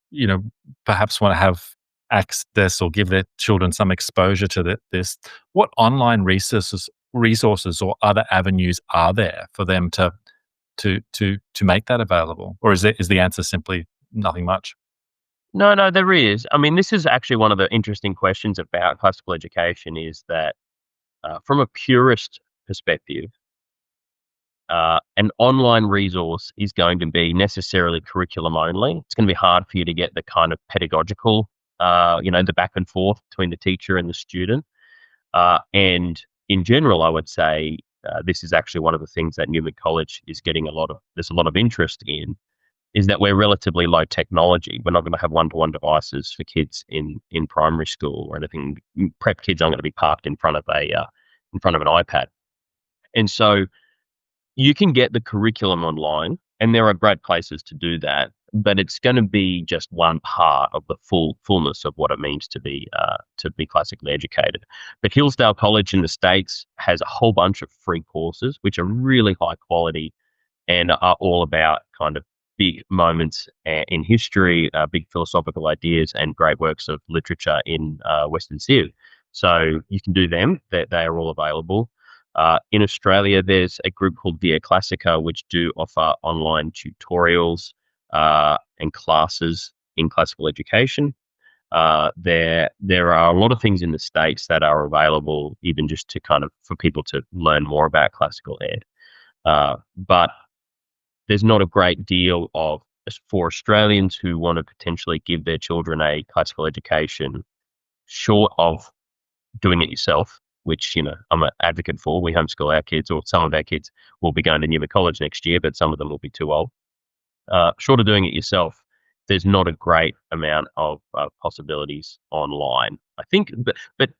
[SPEAKER 1] perhaps want to have access or give their children some exposure to this, what online resources or other avenues are there for them to make that available, or is the answer simply nothing much?
[SPEAKER 2] No, there is. I mean, this is actually one of the interesting questions about classical education is that from a purist perspective, an online resource is going to be necessarily curriculum only. It's going to be hard for you to get the kind of pedagogical, the back and forth between the teacher and the student. And in general, I would say this is actually one of the things that Newman College is getting there's a lot of interest in, is that we're relatively low technology. We're not going to have one-to-one devices for kids in primary school or anything. Prep kids aren't going to be parked in front of an iPad. And so you can get the curriculum online, and there are great places to do that, but it's going to be just one part of the fullness of what it means to be classically educated. But Hillsdale College in the States has a whole bunch of free courses, which are really high quality and are all about kind of big moments in history, big philosophical ideas, and great works of literature in Western Civ. So you can do them. They are all available. In Australia, there's a group called Via Classica, which do offer online tutorials and classes in classical education. There are a lot of things in the States that are available, even just to kind of for people to learn more about classical ed. But there's not a great deal for Australians who want to potentially give their children a classical education, short of doing it yourself, which, I'm an advocate for. We homeschool our kids, or some of our kids will be going to Newman College next year, but some of them will be too old. Short of doing it yourself, there's not a great amount of possibilities online. I think, but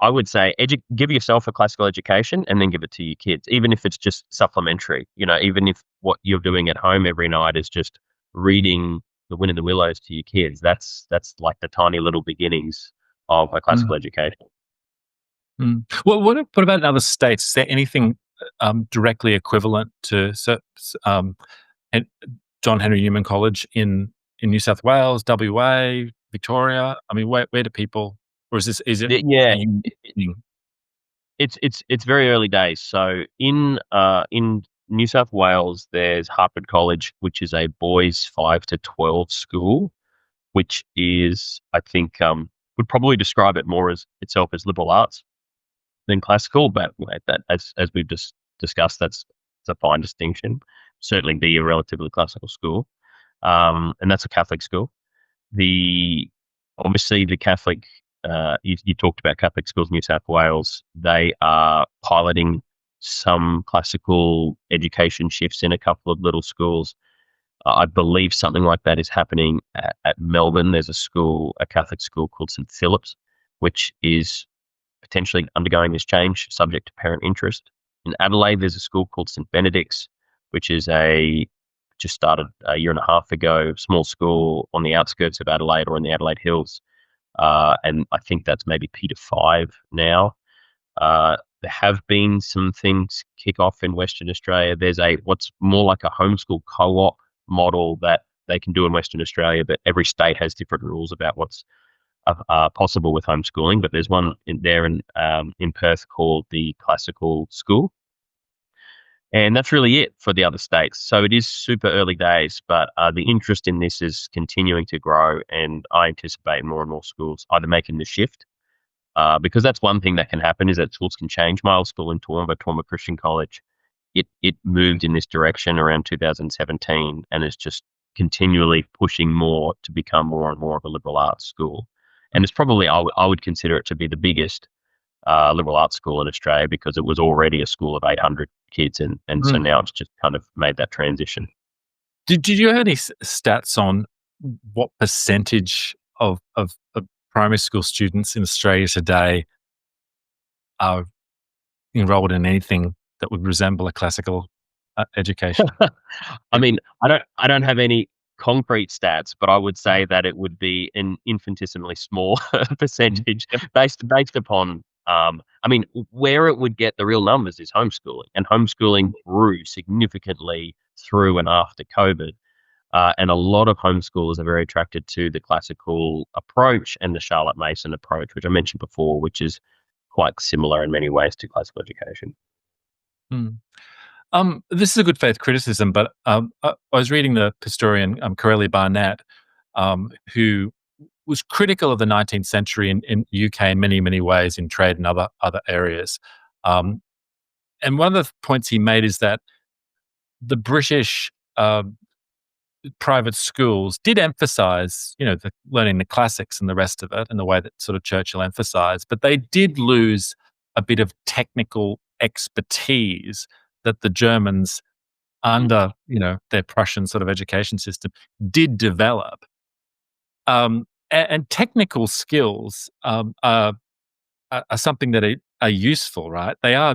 [SPEAKER 2] I would say give yourself a classical education and then give it to your kids, even if it's just supplementary. Even if what you're doing at home every night is just reading The Wind in the Willows to your kids, that's like the tiny little beginnings of a classical education.
[SPEAKER 1] Well, what about in other states? Is there anything directly equivalent to John Henry Newman College in New South Wales, WA, Victoria? I mean, where do people, or is it?
[SPEAKER 2] Yeah, it's very early days. So in New South Wales, there's Hartford College, which is a boys 5 to 12 school, which is, I think, would probably describe it more as itself as liberal arts than classical, but that as we've just discussed, that's a fine distinction. Certainly be a relatively classical school, and that's a Catholic school. Obviously the Catholic, you talked about Catholic schools in New South Wales. They are piloting some classical education shifts in a couple of little schools. I believe something like that is happening at Melbourne. There's a Catholic school called St. Philip's, which is potentially undergoing this change, subject to parent interest. In Adelaide, there's a school called St. Benedict's, which is just started a year and a half ago, small school on the outskirts of Adelaide or in the Adelaide Hills. And I think that's maybe P to 5 now. There have been some things kick off in Western Australia. There's what's more like a homeschool co-op model that they can do in Western Australia, but every state has different rules about what's possible with homeschooling. But there's one in Perth called the Classical School, and that's really it for the other states. So it is super early days, but the interest in this is continuing to grow, and I anticipate more and more schools either making the shift, because that's one thing that can happen is that schools can change. My old school in Toowoomba Christian College, it moved in this direction around 2017 and is just continually pushing more to become more and more of a liberal arts school. And it's probably, I would consider it to be the biggest liberal arts school in Australia, because it was already a school of 800 kids, and so now it's just kind of made that transition.
[SPEAKER 1] Did you have any stats on what percentage of primary school students in Australia today are enrolled in anything that would resemble a classical education?
[SPEAKER 2] I mean, I don't have any concrete stats, but I would say that it would be an infinitesimally small percentage based upon. I mean, where it would get the real numbers is homeschooling, and homeschooling grew significantly through and after COVID. And a lot of homeschoolers are very attracted to the classical approach and the Charlotte Mason approach, which I mentioned before, which is quite similar in many ways to classical education.
[SPEAKER 1] Mm. This is a good faith criticism, but I was reading the historian Corelli Barnett, who was critical of the 19th century in UK in many, many ways, in trade and other areas. And one of the points he made is that the British private schools did emphasize, learning the classics and the rest of it in the way that sort of Churchill emphasized, but they did lose a bit of technical expertise that the Germans, under their Prussian sort of education system, did develop. And technical skills are something that are useful, right? They are.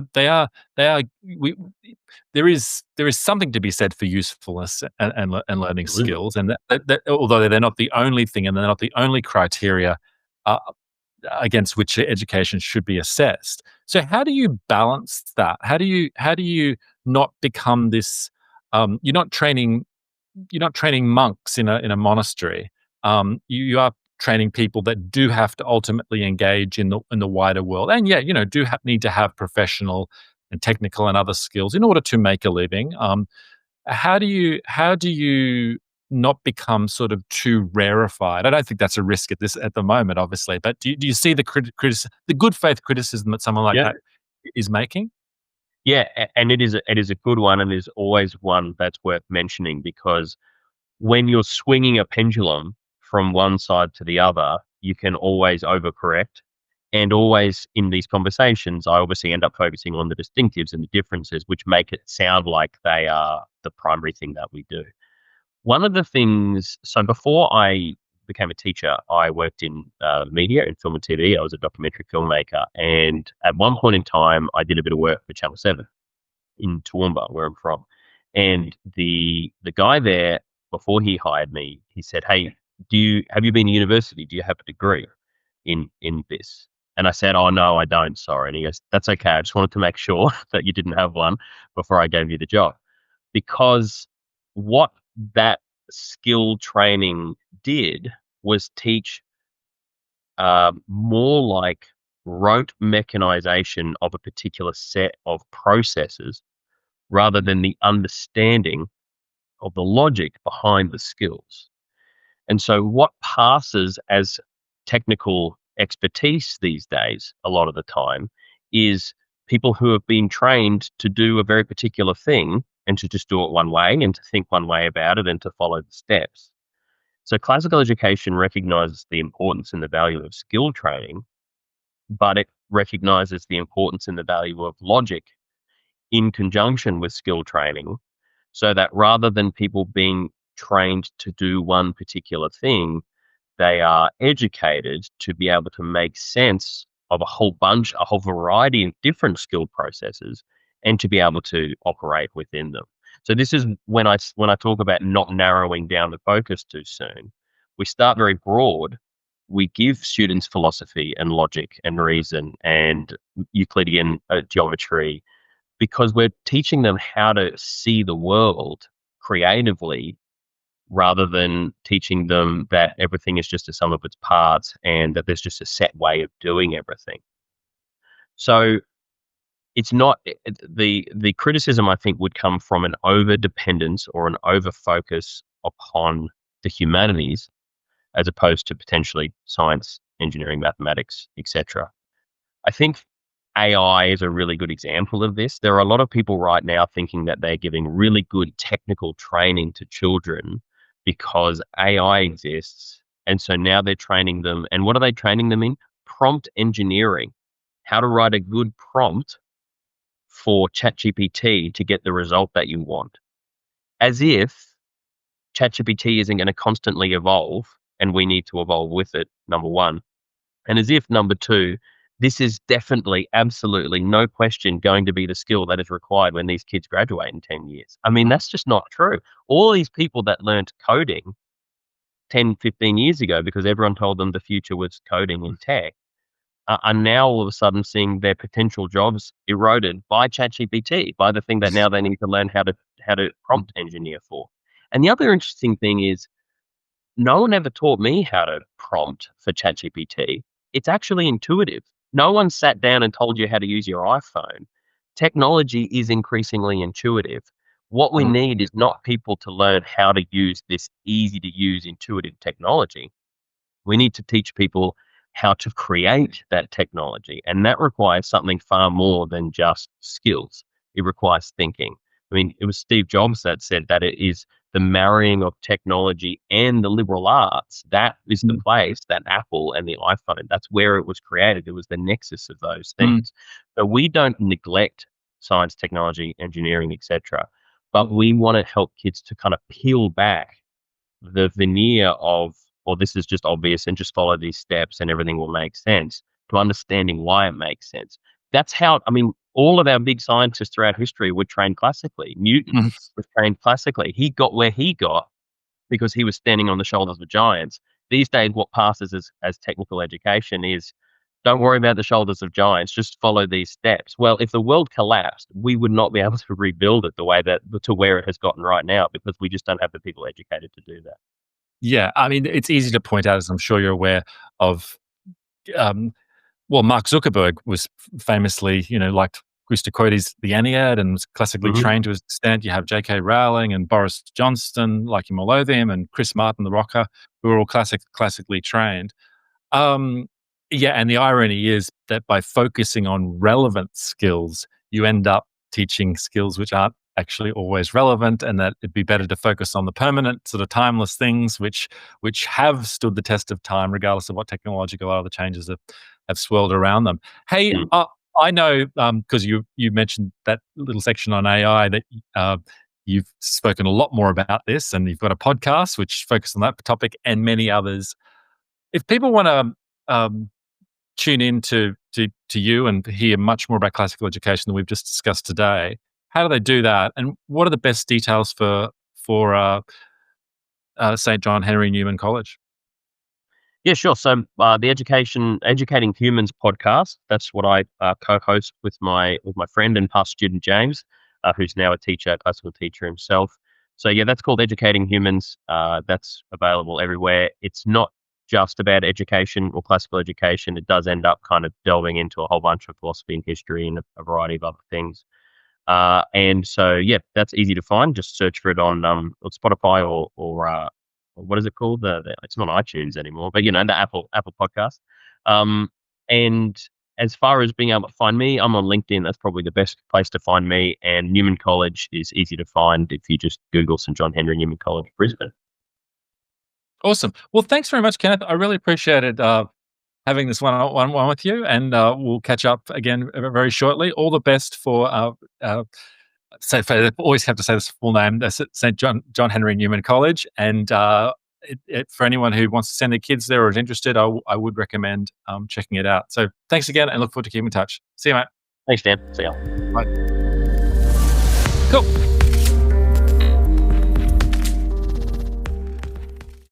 [SPEAKER 1] There is something to be said for usefulness and learning skills, and that although they're not the only thing, and they're not the only criteria against which education should be assessed. So, how do you balance that? How do you not become this? You're not training monks in a monastery. You are training people that do have to ultimately engage in the wider world, and need to have professional and technical and other skills in order to make a living. How do you not become sort of too rarefied? I don't think that's a risk at the moment, obviously, but do you see the good faith criticism that someone like that is making?
[SPEAKER 2] Yeah, and it is a good one, and is always one that's worth mentioning, because when you're swinging a pendulum from one side to the other, you can always overcorrect. And always in these conversations, I obviously end up focusing on the distinctives and the differences, which make it sound like they are the primary thing that we do. One of the things, so before I became a teacher, I worked in media, in film and TV. I was a documentary filmmaker. And at one point in time, I did a bit of work for Channel 7 in Toowoomba, where I'm from. And the guy there, before he hired me, he said, "Hey, have you been to university? Do you have a degree in this?" And I said, "Oh, no, I don't. Sorry." And he goes, "That's okay. I just wanted to make sure that you didn't have one before I gave you the job." Because what that skill training did was teach more like rote mechanization of a particular set of processes, rather than the understanding of the logic behind the skills. And so what passes as technical expertise these days, a lot of the time, is people who have been trained to do a very particular thing, and to just do it one way, and to think one way about it, and to follow the steps. So classical education recognizes the importance and the value of skill training, but it recognizes the importance and the value of logic in conjunction with skill training, so that rather than people being trained to do one particular thing, they are educated to be able to make sense of a whole variety of different skill processes, and to be able to operate within them. So this is when I talk about not narrowing down the focus too soon. We start very broad, we give students philosophy and logic and reason and Euclidean geometry, because we're teaching them how to see the world creatively rather than teaching them that everything is just a sum of its parts and that there's just a set way of doing everything. So it's not the criticism, I think, would come from an over dependence or an over focus upon the humanities as opposed to potentially science, engineering, mathematics, etc. I think AI is a really good example of this. There are a lot of people right now thinking that they're giving really good technical training to children because AI exists. And so now they're training them. And what are they training them in? Prompt engineering. How to write a good prompt for ChatGPT to get the result that you want. As if ChatGPT isn't going to constantly evolve and we need to evolve with it, number one. And as if, number two, this is definitely, absolutely, no question going to be the skill that is required when these kids graduate in 10 years. I mean, that's just not true. All these people that learnt coding 10, 15 years ago because everyone told them the future was coding and tech are now all of a sudden seeing their potential jobs eroded by ChatGPT, by the thing that now they need to learn how to prompt engineer for. And the other interesting thing is no one ever taught me how to prompt for ChatGPT. It's actually intuitive. No one sat down and told you how to use your iPhone. Technology is increasingly intuitive. What we need is not people to learn how to use this easy to use intuitive technology. We need to teach people how to create that technology. And that requires something far more than just skills. It requires thinking. I mean, it was Steve Jobs that said that it is the marrying of technology and the liberal arts. That is the place that Apple and the iPhone, that's where it was created. It was the nexus of those things. So we don't neglect science, technology, engineering, etc. But we want to help kids to kind of peel back the veneer of, well, this is just obvious and just follow these steps and everything will make sense, to understanding why it makes sense. That's how, I mean, all of our big scientists throughout history were trained classically. Newton was trained classically. He got where he got because he was standing on the shoulders of giants. These days, what passes as technical education is, don't worry about the shoulders of giants, just follow these steps. Well, if the world collapsed, we would not be able to rebuild it the way that, to where it has gotten right now, because we just don't have the people educated to do that.
[SPEAKER 1] Yeah, I mean, it's easy to point out, as I'm sure you're aware of. Mark Zuckerberg was famously, liked used to quote the Aeneid and was classically trained to his extent. You have J.K. Rowling and Boris Johnson, like him or loathe him, and Chris Martin, the rocker, who are all classically trained. And the irony is that by focusing on relevant skills, you end up teaching skills which aren't actually always relevant, and that it'd be better to focus on the permanent, sort of timeless things which have stood the test of time, regardless of what technological or other changes have swirled around them. Hey, I know because you mentioned that little section on AI that you've spoken a lot more about this, and you've got a podcast which focuses on that topic and many others. If people want to tune in to you and hear much more about classical education than we've just discussed today, how do they do that? And what are the best details for St. John Henry Newman College?
[SPEAKER 2] Yeah, sure. So the Educating Humans podcast, that's what I co-host with my friend and past student James, who's now a classical teacher himself. So yeah, that's called Educating Humans. That's available everywhere. It's not just about education or classical education. It does end up kind of delving into a whole bunch of philosophy and history and a variety of other things. And so, yeah, that's easy to find. Just search for it on Spotify or what is it called? It's not iTunes anymore, but the Apple podcast. And as far as being able to find me, I'm on LinkedIn. That's probably the best place to find me. And Newman College is easy to find if you just Google St. John Henry Newman College, Brisbane.
[SPEAKER 1] Awesome. Well, thanks very much, Kenneth. I really appreciated having this one-on-one with you, and we'll catch up again very shortly. All the best for I always have to say this full name, St. John Henry Newman College, and for anyone who wants to send their kids there or is interested, I would recommend checking it out. So thanks again, and look forward to keeping in touch. See you, mate.
[SPEAKER 2] Thanks, Dan. See ya.
[SPEAKER 1] Bye. Cool.